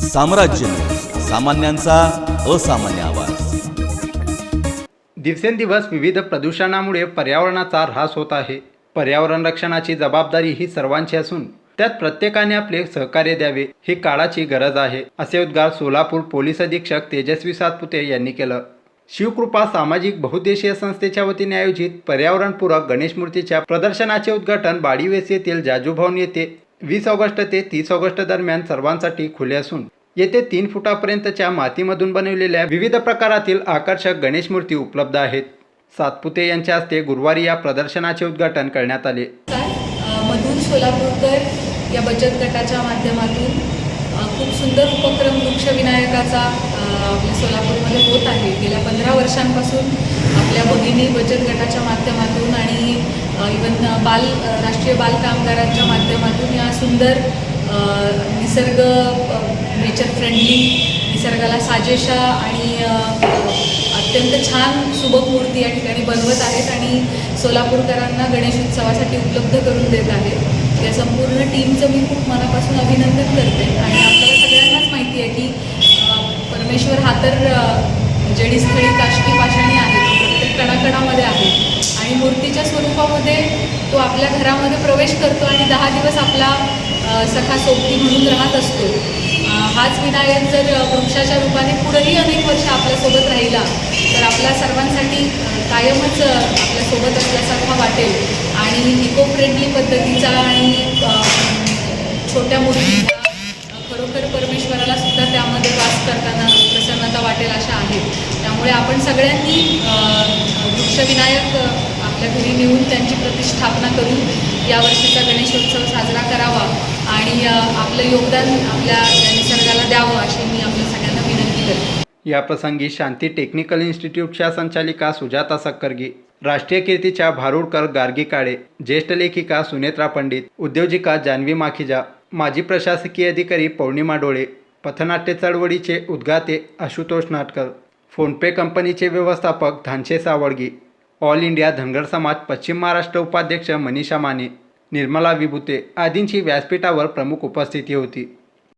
साम्राज्य न्यूज, सामान्यांचा असामान्य आवाज। दिवसेंदिवस विविध प्रदूषणामुळे पर्यावरणाचा ऱ्हास होत आहे। पर्यावरण रक्षणाची जबाबदारी ही सर्वांची असून त्यात प्रत्येकाने आपले सहकार्य द्यावे ही काळाची गरज आहे, असे उद्गार सोलापूर पोलीस अधीक्षक तेजस्वी सातपुते यांनी केलं। शिवकृपा सामाजिक बहुउद्देशीय संस्थेच्या वतीने आयोजित पर्यावरणपूरक गणेश मूर्तीच्या प्रदर्शनाचे उद्घाटन बाडीवेस येथील जाजूभवन येथे 20 ऑगस्ट ते 30 ऑगस्ट दरम्यान सर्वांसाठी खुले असून येथे 3 फुटापर्यंतच्या मातीमधून बनवलेल्या विविध प्रकारातील आकर्षक गणेश मूर्ती उपलब्ध आहेत। सातपुते यांच्या हस्ते गुरुवारी या प्रदर्शनाचे उद्घाटन करण्यात आले। मधुर सोलापूरकर या बचत गटाच्या माध्यमातून खूप सुंदर उपक्रम वृक्षविनायकाचा आपल्या सोलापूरमध्ये होत आहे। गेल्या 15 वर्षांपासून आपल्या भगिनी बचत गटाच्या माध्यमातून आणि इवन राष्ट्रीय बाल कामगारांच्या माध्यमातून या सुंदर निसर्ग नेचर फ्रेंडली निसर्गाला साजेशा आणि अत्यंत छान सुबक मूर्ती या ठिकाणी बनवत आहेत आणि सोलापूरकरांना गणेश उत्सवासाठी उपलब्ध करून देत आहेत। या संपूर्ण टीमचं मी खूप मनापासून अभिनंदन करते आणि आपल्याला सगळ्यांनाच माहिती आहे की परमेश्वर हा तर जडीस्थळी काष्टी पाषाणी आहे, प्रत्येक कणाकणामध्ये आहे आणि मूर्तीच्या स्वरूपामध्ये तो आपल्या घरामध्ये प्रवेश करतो आणि 10 दिवस आपला सखा सोबती म्हणून राहत असतो। हाच विनायक जर वृक्षाच्या रूपाने पुढेही अनेक वर्ष आपल्यासोबत राहिला तर आपल्या सर्वांसाठी कायमच आपल्यासोबत असल्यासारखा वाटेल आणि इको फ्रेंडली पद्धतीचा आणि छोट्या मूर्तीचा खरोखर परमेश्वराला सुद्धा त्यामध्ये वास करताना प्रसन्नता वाटेल अशा आहेत। त्यामुळे आपण सगळ्यांनी वृक्षविनायक आपल्या घरी नेऊन त्यांची प्रतिष्ठापना करून यावर्षीचा गणेशोत्सव साजरा करावा आणि आपलं योगदान आपल्या निसर्गाला द्यावं अशी मी आपल्या सगळ्यांना विनंती करते। या प्रसंगी शांती टेक्निकल इन्स्टिट्यूटच्या संचालिका सुजाता सक्करगी, राष्ट्रीय कीर्तीच्या भारुडकर गार्गी काळे, ज्येष्ठ लेखिका सुनेत्रा पंडित, उद्योजिका जान्हवी माखीजा, माजी प्रशासकीय अधिकारी पौर्णिमा डोळे, पथनाट्य चळवळीचे उद्गाते आशुतोष नाटकर, फोनपे कंपनीचे व्यवस्थापक धानशे सावळगी, ऑल इंडिया धनगर समाज पश्चिम महाराष्ट्र उपाध्यक्ष मनीषा माने, निर्मला विभूते आदींची व्यासपीठावर प्रमुख उपस्थिती होती।